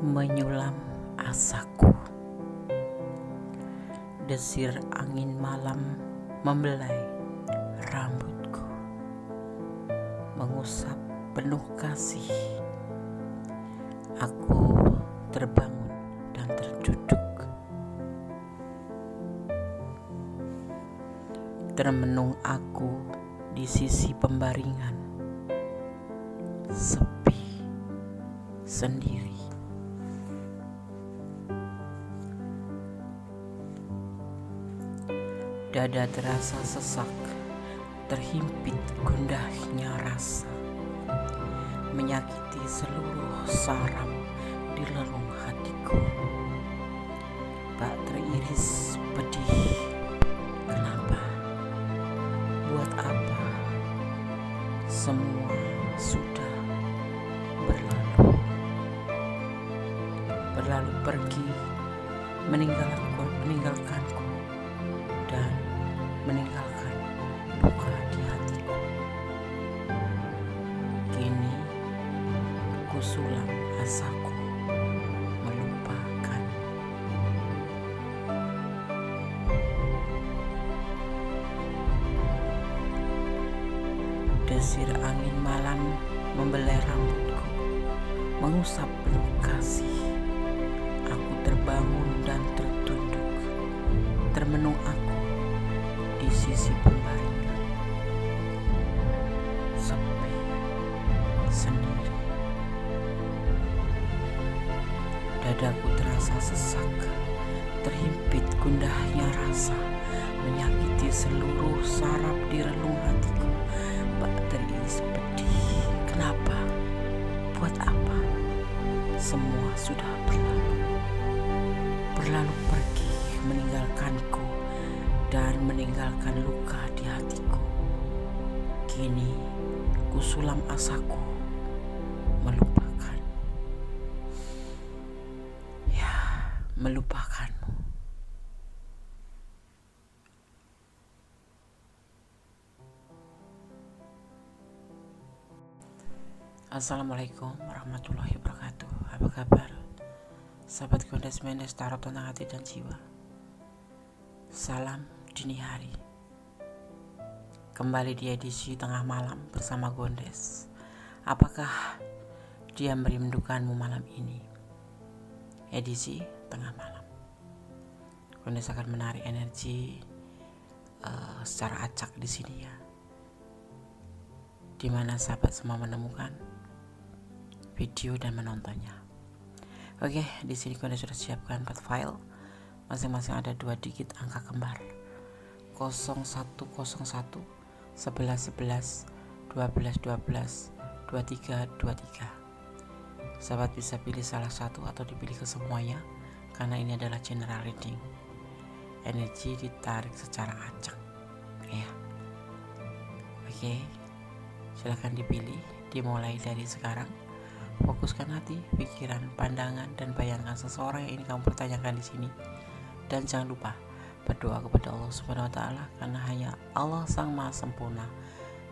menyulam asaku. Desir angin malam membelai rambutku, mengusap penuh kasih. Aku terbangun dan terduduk, termenung aku di sisi pembaringan, sepi sendiri. Dada terasa sesak, terhimpit gundahnya rasa, menyakiti seluruh saraf di relung hatiku. Tak teriris pedih. Kenapa? Buat apa? Semua sudah berlalu pergi, meninggalkanku dan meninggalkan luka di hatiku. Kini ku sulam asaku melupakan. Desir angin malam membelai rambutku, mengusap penuh kasih. Aku terbangun dan tertunduk, termenung aku di sisi pembaringan, sepi sendiri. Dadaku terasa sesak, terhimpit gundahnya rasa, menyakiti seluruh saraf di relung hatiku. Tak teriris pedih. Kenapa? Buat apa? Semua sudah berlalu pergi, meninggalkanku dan meninggalkan luka di hatiku. Kini ku sulam asaku melupakan. Ya, melupakanmu. Assalamualaikum warahmatullahi wabarakatuh. Apa kabar? Sahabat Gondes Mendes Tarot tentang hati dan jiwa. Salam dini hari. Kembali di edisi tengah malam bersama Gondes. Apakah dia merindukanmu malam ini? Edisi tengah malam. Gondes akan menarik energi secara acak di sini ya. Di mana sahabat semua menemukan video dan menontonnya. Oke, di sini Gondes sudah siapkan 4 file. Masing-masing ada 2 digit angka kembar. 0101, 1111, 1212, 2323. Sahabat bisa pilih salah satu atau dipilih kesemuanya karena ini adalah general reading. Energi ditarik secara acak. Ya. Oke. Silakan dipilih, dimulai dari sekarang. Fokuskan hati, pikiran, pandangan, dan bayangkan seseorang yang ingin kamu pertanyakan di sini. Dan jangan lupa berdoa kepada Allah Subhanahu wa Ta'ala, karena hanya Allah Sang Maha Sempurna,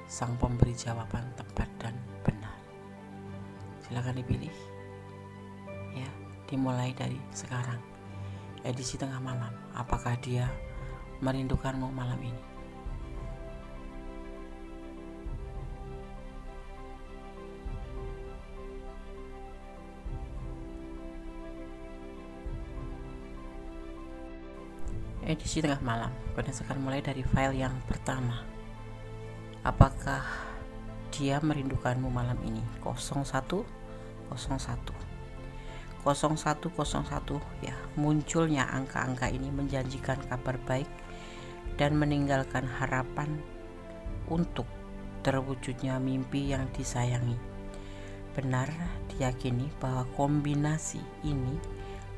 Sang Pemberi jawaban tepat dan benar. Silakan dipilih. Ya, dimulai dari sekarang. Edisi tengah malam. Apakah dia merindukanmu malam ini? Edisi tengah malam. Gondes akan mulai dari file yang pertama. Apakah dia merindukanmu malam ini? 0101 ya. Munculnya angka-angka ini menjanjikan kabar baik dan meninggalkan harapan untuk terwujudnya mimpi yang disayangi. Benar diyakini bahwa kombinasi ini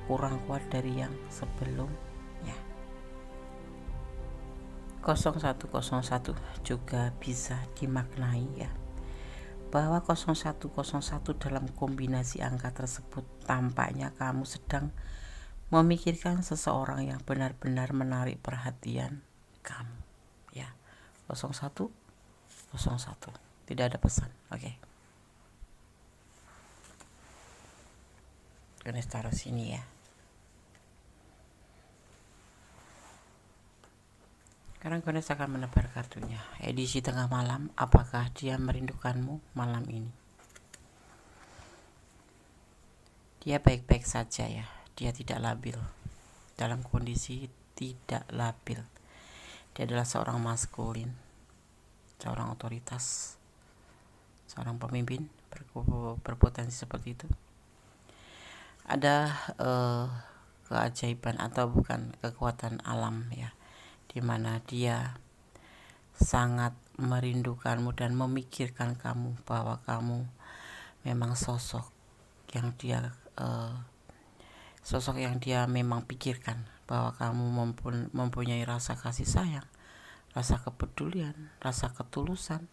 kurang kuat dari yang sebelumnya. 0101 juga bisa dimaknai ya, bahwa 0101 dalam kombinasi angka tersebut tampaknya kamu sedang memikirkan seseorang yang benar-benar menarik perhatian kamu ya. 0101 tidak ada pesan. Oke. Ganes taruh sini ya. Sekarang Ganes akan menebar kartunya. Edisi tengah malam, apakah dia merindukanmu malam ini? Dia baik-baik saja ya. Dia tidak labil. Dalam kondisi tidak labil. Dia adalah seorang maskulin, seorang otoritas, seorang pemimpin berpotensi seperti itu. Ada keajaiban atau bukan kekuatan alam ya, dimana dia sangat merindukanmu dan memikirkan kamu, bahwa kamu memang sosok yang dia memang pikirkan, bahwa kamu mempunyai rasa kasih sayang, rasa kepedulian, rasa ketulusan,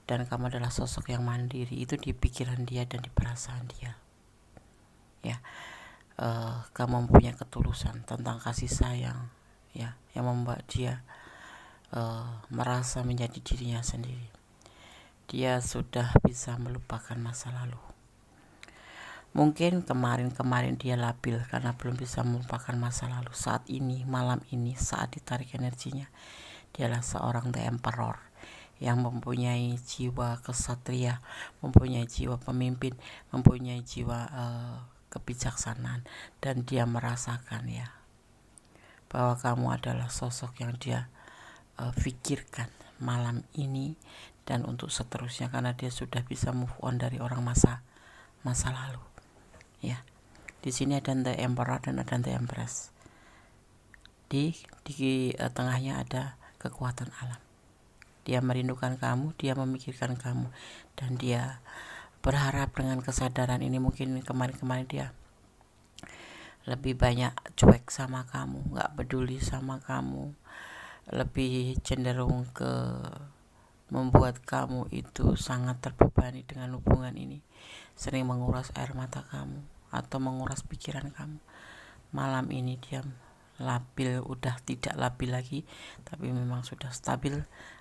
dan kamu adalah sosok yang mandiri. Itu di pikiran dia dan di perasaan dia ya. Kamu mempunyai ketulusan tentang kasih sayang ya, yang membuat dia merasa menjadi dirinya sendiri. Dia sudah bisa melupakan masa lalu. Mungkin kemarin dia labil karena belum bisa melupakan masa lalu. Saat ini, malam ini, saat ditarik energinya, dialah seorang The Emperor yang mempunyai jiwa kesatria, mempunyai jiwa pemimpin, mempunyai jiwa kebijaksanaan, dan dia merasakan ya bahwa kamu adalah sosok yang dia pikirkan malam ini dan untuk seterusnya, karena dia sudah bisa move on dari orang masa lalu ya. Di sini ada The Emperor dan ada The Empress. Di tengahnya ada kekuatan alam. Dia merindukan kamu, dia memikirkan kamu, dan dia berharap dengan kesadaran ini. Mungkin kemarin dia lebih banyak cuek sama kamu, gak peduli sama kamu, lebih cenderung ke membuat kamu itu sangat terbebani dengan hubungan ini, sering menguras air mata kamu atau menguras pikiran kamu. Malam ini dia labil, udah tidak labil lagi, tapi memang sudah stabil.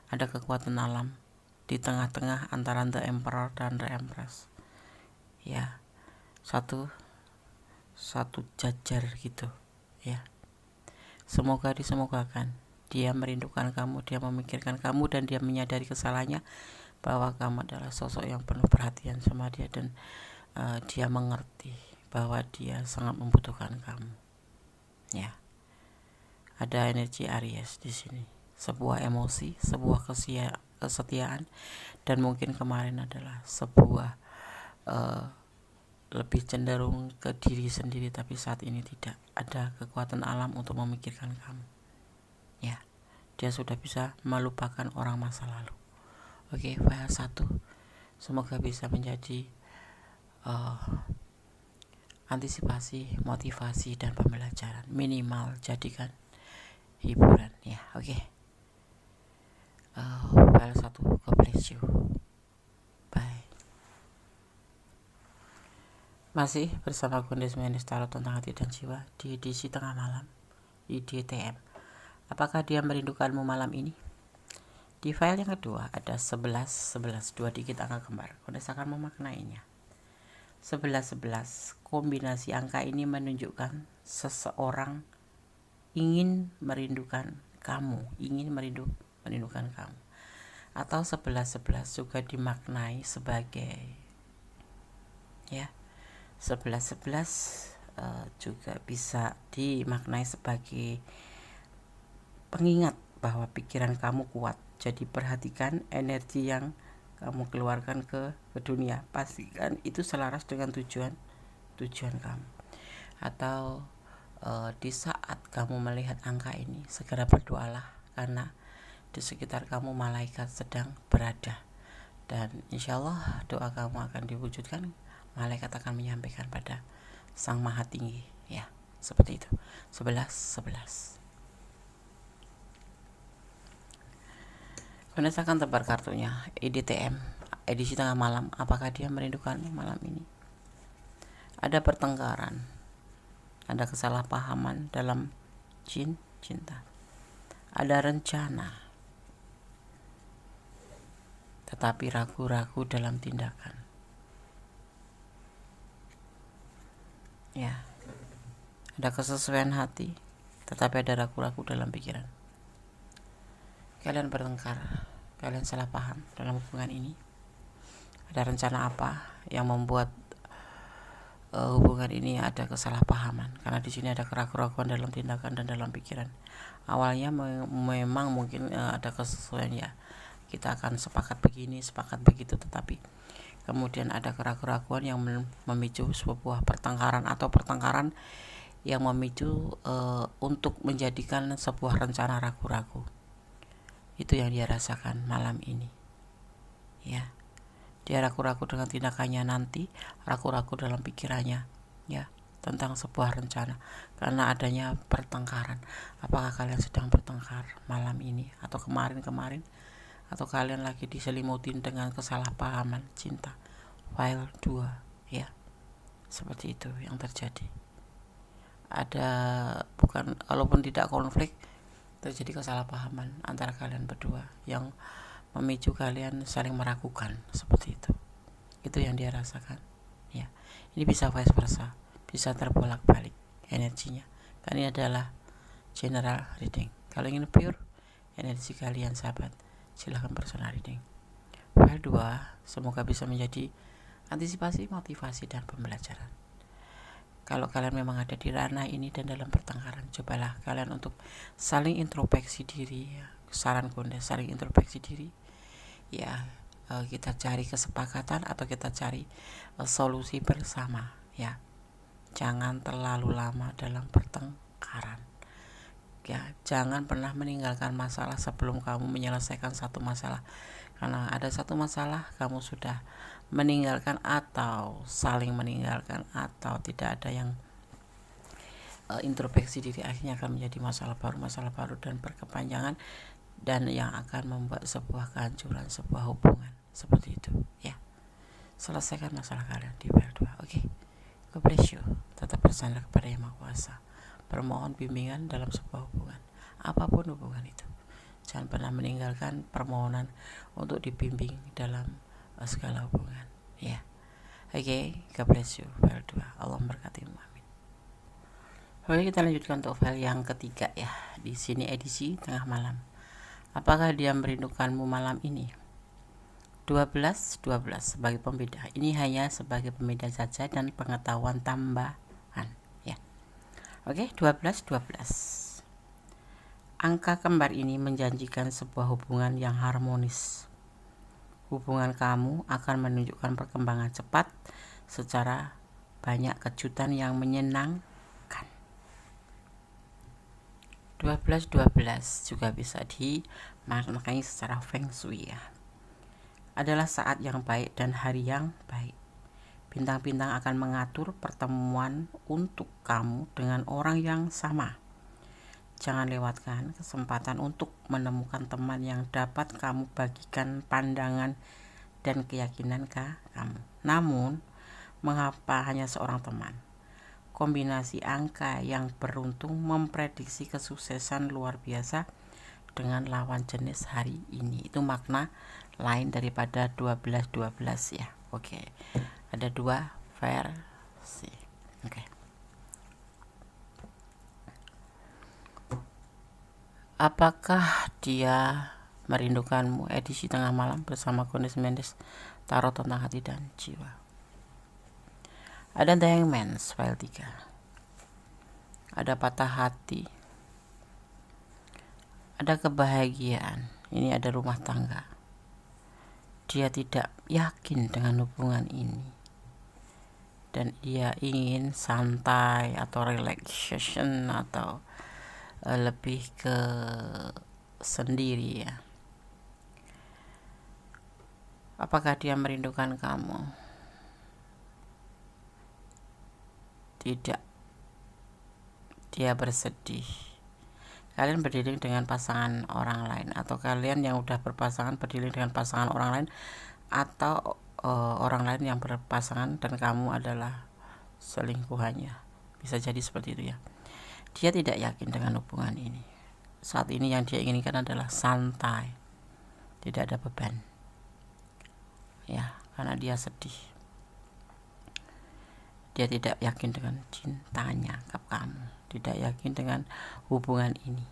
Ada kekuatan alam di tengah-tengah antara The Emperor dan The Empress ya, satu jajar gitu ya. Semoga disemogakan dia merindukan kamu, dia memikirkan kamu, dan dia menyadari kesalahannya, bahwa kamu adalah sosok yang penuh perhatian sama dia, dan dia mengerti bahwa dia sangat membutuhkan kamu ya. Ada energi Aries di sini, sebuah emosi, sebuah kesetiaan, dan mungkin kemarin adalah sebuah lebih cenderung ke diri sendiri, tapi saat ini tidak. Ada kekuatan alam untuk memikirkan kamu ya. Dia sudah bisa melupakan orang masa lalu. Oke, file 1 semoga bisa menjadi antisipasi, motivasi, dan pembelajaran. Minimal jadikan hiburan ya. Oke. File 1, God bless you. Bye. Masih bersama Ganes Tarot tentang hati dan jiwa di edisi tengah malam di DTM. Apakah dia merindukanmu malam ini? Di file yang kedua ada 11, 2 digit angka kembar. Ganes akan memaknainya. 11, kombinasi angka ini menunjukkan seseorang ingin merindukan kamu, merindukan kamu. Atau 11 juga dimaknai sebagai ya, 11 juga bisa dimaknai sebagai pengingat bahwa pikiran kamu kuat. Jadi perhatikan energi yang kamu keluarkan ke dunia. Pastikan itu selaras dengan tujuan kamu. Atau di saat kamu melihat angka ini, segera berdoalah, karena di sekitar kamu malaikat sedang berada, dan insya Allah doa kamu akan diwujudkan. Malaikat akan menyampaikan pada Sang Maha Tinggi ya. Seperti itu. 11. Ganes akan tebar kartunya. EDTM, edisi tengah malam. Apakah dia merindukanmu malam ini? Ada pertengkaran, ada kesalahpahaman dalam cinta, ada rencana, tetapi ragu-ragu dalam tindakan. Ya, ada kesesuaian hati, tetapi ada ragu-ragu dalam pikiran. Kalian bertengkar, kalian salah paham dalam hubungan ini. Ada rencana apa yang membuat hubungan ini ada kesalahpahaman? Karena di sini ada keraguan dalam tindakan dan dalam pikiran. Awalnya memang mungkin ada kesesuaian, ya, kita akan sepakat begini, sepakat begitu, tetapi kemudian ada keraguan yang memicu sebuah pertengkaran atau pertengkaran yang memicu untuk menjadikan sebuah rencana ragu-ragu. Itu yang dia rasakan malam ini, ya. Dia ragu-ragu dengan tindakannya nanti, ragu-ragu dalam pikirannya, ya, tentang sebuah rencana karena adanya pertengkaran. Apakah kalian sedang bertengkar malam ini atau kemarin-kemarin, atau kalian lagi diselimutin dengan kesalahpahaman cinta? File 2, ya. Seperti itu yang terjadi. Ada, bukan, walaupun tidak konflik, terjadi kesalahpahaman antara kalian berdua yang memicu kalian saling meragukan, seperti itu. Itu yang dia rasakan, ya. Ini bisa vice versa, bisa terbolak-balik energinya. Karena ini adalah general reading. Kalau ingin pure energi kalian, sahabat, silahkan personal reading. File 2 semoga bisa menjadi antisipasi, motivasi, dan pembelajaran. Kalau kalian memang ada di ranah ini dan dalam pertengkaran, cobalah kalian untuk saling introspeksi diri, ya. Saran Gonda, saling introspeksi diri, ya. Kita cari kesepakatan atau kita cari solusi bersama, ya. Jangan terlalu lama dalam pertengkaran, ya. Jangan pernah meninggalkan masalah sebelum kamu menyelesaikan satu masalah. Karena ada satu masalah, kamu sudah meninggalkan atau saling meninggalkan atau tidak ada yang introspeksi diri, akhirnya akan menjadi masalah baru dan berkepanjangan, dan yang akan membuat sebuah kehancuran sebuah hubungan, seperti itu, ya. Selesaikan masalah kalian di file 2. Oke. God bless you. Tetap bersandar kepada Yang Maha Kuasa. Permohon bimbingan dalam sebuah hubungan, apapun hubungan itu. Jangan pernah meninggalkan permohonan untuk dibimbing dalam segala hubungan, ya. Oke, God bless you. File 2. Allah memberkati. Amin. Oke, kita lanjutkan untuk file yang ketiga, ya. Di sini edisi tengah malam. Apakah dia merindukanmu malam ini? 12 sebagai pembeda. Ini hanya sebagai pembeda saja dan pengetahuan tambahan, ya. Oke, 12. Angka kembar ini menjanjikan sebuah hubungan yang harmonis. Hubungan kamu akan menunjukkan perkembangan cepat secara banyak kejutan yang menyenangkan. 12 juga bisa dimaknai secara feng shui, ya. Adalah saat yang baik dan hari yang baik. Bintang-bintang akan mengatur pertemuan untuk kamu dengan orang yang sama. Jangan lewatkan kesempatan untuk menemukan teman yang dapat kamu bagikan pandangan dan keyakinan kamu. Namun, mengapa hanya seorang teman? Kombinasi angka yang beruntung memprediksi kesuksesan luar biasa dengan lawan jenis hari ini. Itu makna lain daripada 12, ya. Oke. Ada 2 versi. Oke. Apakah dia merindukanmu? Edisi tengah malam bersama Gondes Mendes, tarot tentang hati dan jiwa. Ada The Hangman, file 3. Ada patah hati. Ada kebahagiaan. Ini ada rumah tangga. Dia tidak yakin dengan hubungan ini, dan dia ingin santai atau relaxation atau lebih ke sendiri, ya. Apakah dia merindukan kamu? Tidak. Dia bersedih. Kalian berdiri dengan pasangan orang lain, atau kalian yang udah berpasangan berdiri dengan pasangan orang lain, atau orang lain yang berpasangan dan kamu adalah selingkuhannya. Bisa jadi seperti itu, ya. Dia tidak yakin dengan hubungan ini. Saat ini yang dia inginkan adalah santai, tidak ada beban, ya, karena dia sedih. Dia tidak yakin dengan cintanya ke kamu, tidak yakin dengan hubungan ini.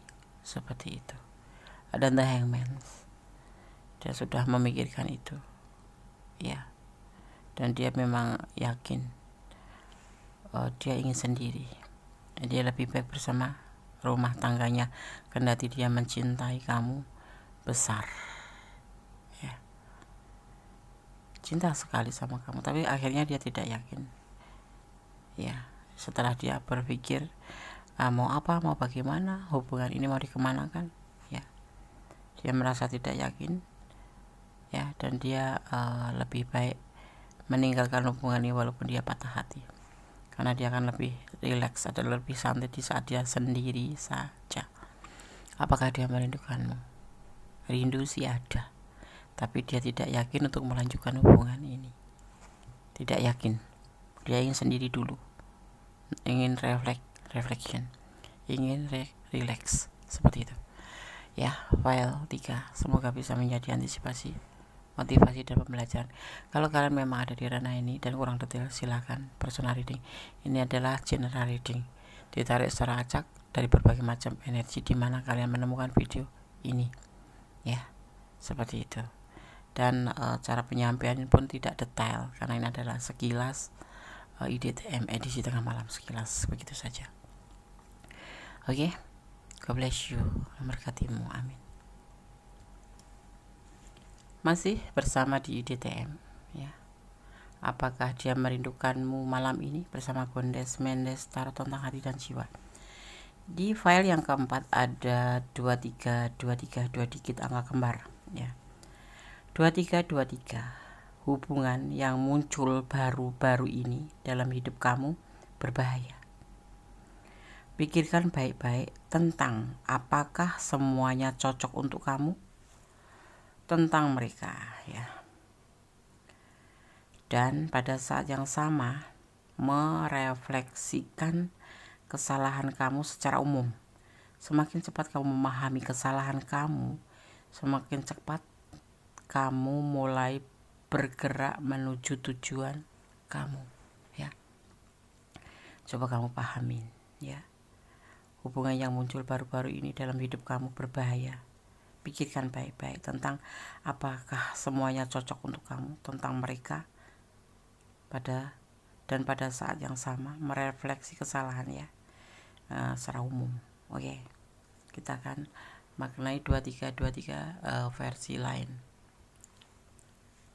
Seperti itu. Ada The Hangman. Dia sudah memikirkan itu, ya. Dan dia memang yakin dia ingin sendiri. Dia lebih baik bersama rumah tangganya, kendati dia mencintai kamu besar, ya. Cinta sekali sama kamu, tapi akhirnya dia tidak yakin, ya. Setelah dia berpikir mau apa, mau bagaimana, hubungan ini mau dikemanakan, ya. Dia merasa tidak yakin, ya, dan dia lebih baik meninggalkan hubungan ini walaupun dia patah hati, karena dia akan lebih rileks atau lebih santai di saat dia sendiri saja. Apakah dia merindukanmu? Rindu sih ada, tapi dia tidak yakin untuk melanjutkan hubungan ini. Tidak yakin. Dia ingin sendiri dulu, ingin reflection, ingin relax, seperti itu, ya. File 3 semoga bisa menjadi antisipasi, motivasi, dan pembelajaran. Kalau kalian memang ada di ranah ini dan kurang detail, silakan personal reading. Ini adalah general reading, ditarik secara acak dari berbagai macam energi di mana kalian menemukan video ini, ya, seperti itu. Dan cara penyampaian pun tidak detail karena ini adalah sekilas IDTM edisi tengah malam, sekilas begitu saja. Oke, God bless you, memberkatimu, amin. Masih bersama di IDTM, ya. Apakah dia merindukanmu malam ini bersama Gondes Mendes Tarot tentang hati dan jiwa. Di file yang keempat ada 2323, 2 digit angka kembar, ya. 2323, hubungan yang muncul baru-baru ini dalam hidup kamu berbahaya. Pikirkan baik-baik tentang apakah semuanya cocok untuk kamu, tentang mereka, ya. Dan pada saat yang sama merefleksikan kesalahan kamu secara umum. Semakin cepat kamu memahami kesalahan kamu, semakin cepat kamu mulai bergerak menuju tujuan kamu, ya. Coba kamu pahamin, ya. Hubungan yang muncul baru-baru ini dalam hidup kamu berbahaya. Pikirkan baik-baik tentang apakah semuanya cocok untuk kamu, tentang mereka, pada saat yang sama merefleksi kesalahan, ya, secara umum. Oke, kita akan maknai 2323 versi lain.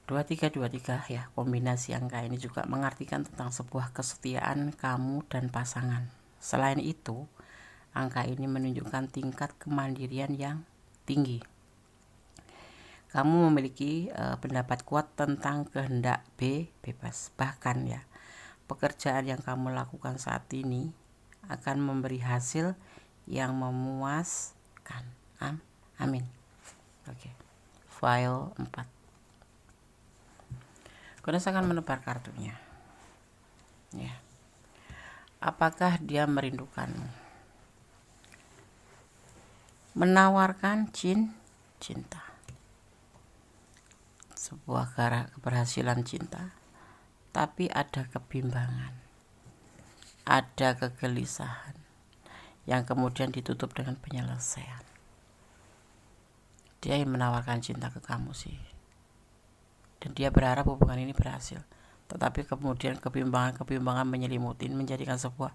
2323, ya, kombinasi angka ini juga mengartikan tentang sebuah kesetiaan kamu dan pasangan. Selain itu, angka ini menunjukkan tingkat kemandirian yang tinggi. Kamu memiliki pendapat kuat tentang kehendak bebas. Bahkan, ya, pekerjaan yang kamu lakukan saat ini akan memberi hasil yang memuaskan. Amin. Oke. File 4. Kau akan menebar kartunya, ya. Apakah dia merindukanmu? Menawarkan cinta, sebuah keberhasilan cinta, tapi ada kebimbangan, ada kegelisahan yang kemudian ditutup dengan penyelesaian. Dia yang menawarkan cinta ke kamu sih, dan dia berharap hubungan ini berhasil, tetapi kemudian kebimbangan menyelimuti, menjadikan sebuah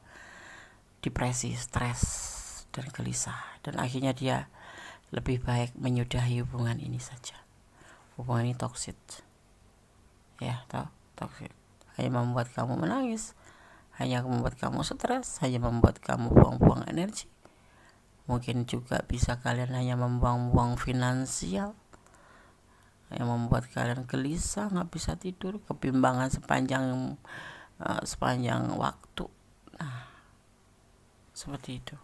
depresi, stres, dan gelisah, dan akhirnya dia lebih baik menyudahi hubungan ini saja. Hubungan ini toksik, ya, toksik, hanya membuat kamu menangis, hanya membuat kamu stres, hanya membuat kamu buang-buang energi. Mungkin juga bisa kalian hanya membuang-buang finansial, yang membuat kalian gelisah, nggak bisa tidur, kebimbangan sepanjang waktu. Nah, seperti itu.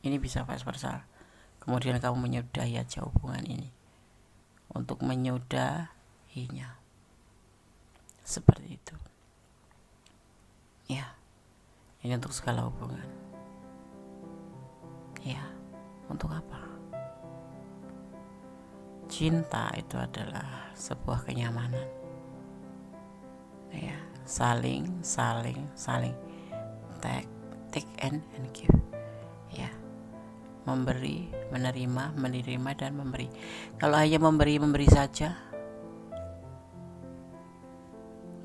Ini bisa vice versa. Kemudian kamu menyudahi aja hubungan ini untuk menyudahinya, seperti itu, ya. Ini untuk segala hubungan, ya. Untuk apa? Cinta itu adalah sebuah kenyamanan, ya. saling take and give, ya. Memberi, menerima dan memberi. Kalau hanya memberi saja,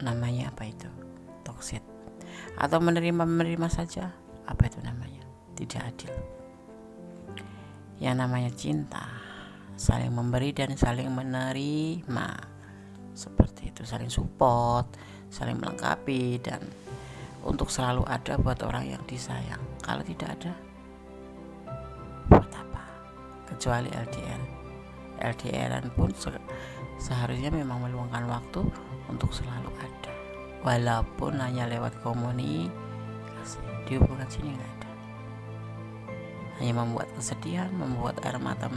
namanya apa itu? Toxic. Atau menerima saja, apa itu namanya? Tidak adil. Yang namanya cinta, saling memberi dan saling menerima. Seperti itu, saling support, saling melengkapi, dan untuk selalu ada buat orang yang disayang. Kalau tidak ada, buat apa? Kecuali LDRan pun seharusnya memang meluangkan waktu untuk selalu ada, walaupun hanya lewat komunikasi. Di hubungan sini nggak ada, hanya membuat kesedihan, membuat air mata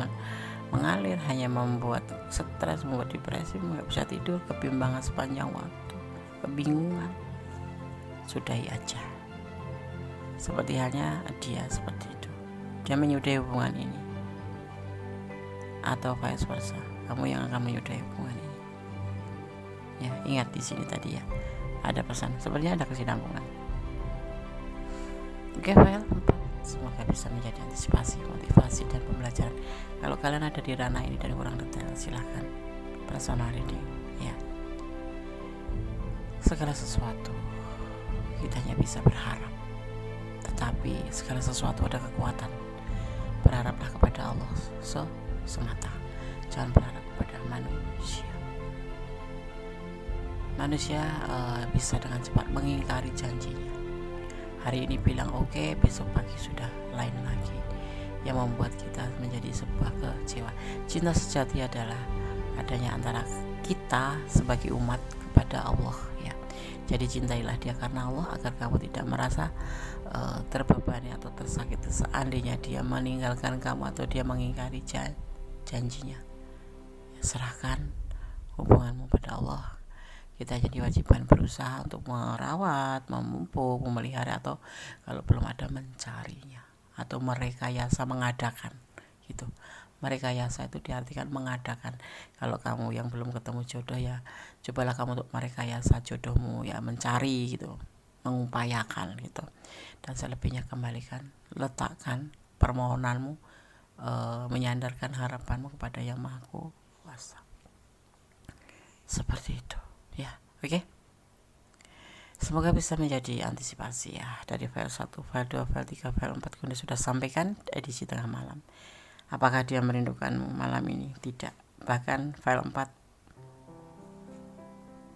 mengalir, hanya membuat stres, membuat depresi, nggak bisa tidur, kebimbangan sepanjang waktu, kebingungan. Sudahi aja. Seperti halnya dia seperti itu, dia menyudahi hubungan ini, atau vice versa, kamu yang akan menyudahi hubungan ini. Ya, ingat di sini tadi ya, ada pesan, sebenarnya ada kesinambungan. Oke, file 4. Semoga bisa menjadi antisipasi, motivasi, dan pembelajaran. Kalau kalian ada di ranah ini dan kurang detail, silahkan personal reading, ya. Segala sesuatu kita hanya bisa berharap, tetapi segala sesuatu ada kekuatan. Berharaplah kepada Allah semata, jangan berharap kepada manusia. Manusia bisa dengan cepat mengingkari janjinya. Hari ini bilang oke, besok pagi sudah lain lagi, yang membuat kita menjadi sebuah kecewa. Cinta sejati adalah adanya antara kita sebagai umat kepada Allah, ya. Jadi cintailah dia karena Allah, agar kamu tidak merasa terbebani atau tersakiti seandainya dia meninggalkan kamu atau dia mengingkari janjinya. Serahkan hubunganmu pada Allah. Kita hanya diwajibkan berusaha untuk merawat, memupuk, memelihara, atau kalau belum ada mencarinya, atau merekayasa, mengadakan gitu. Merekayasa itu diartikan mengadakan. Kalau kamu yang belum ketemu jodoh, ya cobalah kamu untuk merekayasa jodohmu, ya mencari gitu, mengupayakan gitu. Dan selebihnya kembalikan, letakkan permohonanmu, menyandarkan harapanmu kepada Yang Maha Kuasa. Seperti itu, ya. Oke. Semoga bisa menjadi antisipasi ya. Dari file 1, file 2, file 3, file 4 Gunda sudah sampaikan edisi tengah malam. Apakah dia merindukanmu malam ini? Tidak. Bahkan file 4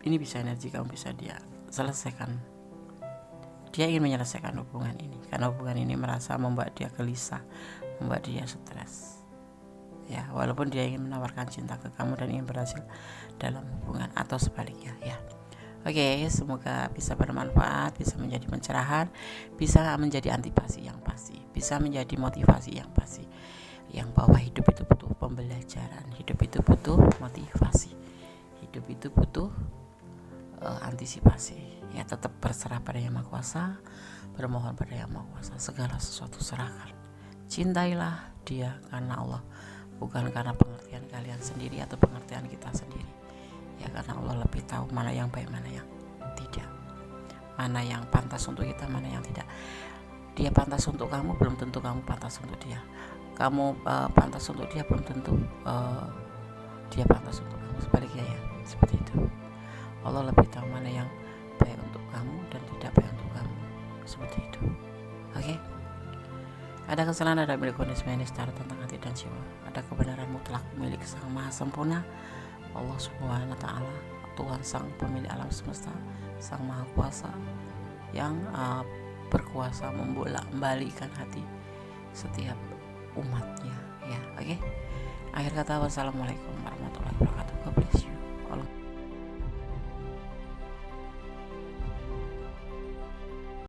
ini bisa energi kamu bisa dia selesaikan. Dia ingin menyelesaikan hubungan ini, karena hubungan ini merasa membuat dia gelisah, membuat dia stres. Ya, walaupun dia ingin menawarkan cinta ke kamu dan ingin berhasil dalam hubungan, atau sebaliknya, ya. Oke, semoga bisa bermanfaat, bisa menjadi pencerahan, bisa menjadi antisipasi yang pasti, bisa menjadi motivasi yang pasti. Yang bahwa hidup itu butuh pembelajaran, hidup itu butuh motivasi, hidup itu butuh antisipasi. Ya, tetap berserah pada Yang Maha Kuasa, bermohon pada Yang Maha Kuasa, segala sesuatu serahkan. Cintailah dia karena Allah, bukan karena pengertian kalian sendiri atau pengertian kita sendiri. Ya, karena Allah lebih tahu mana yang baik, mana yang tidak, mana yang pantas untuk kita, mana yang tidak. Dia pantas untuk kamu, belum tentu kamu pantas untuk dia. Kamu pantas untuk dia, belum tentu dia pantas untuk kamu. Sebaliknya, ya, seperti itu. Allah lebih tahu mana yang baik untuk kamu dan tidak baik untuk kamu. Seperti itu. Oke. Ada kesalahan, ada milik kondisi secara tentang hati dan jiwa. Ada kebenaran mutlak milik Sang Maha Sempurna, Allah Subhanahu wa Ta'ala, Tuhan Sang Pemilik Alam Semesta, Sang Maha Kuasa, yang berkuasa membolak-balikan hati setiap umatnya, ya. Oke. Akhir kata, wassalamualaikum warahmatullahi wabarakatuh.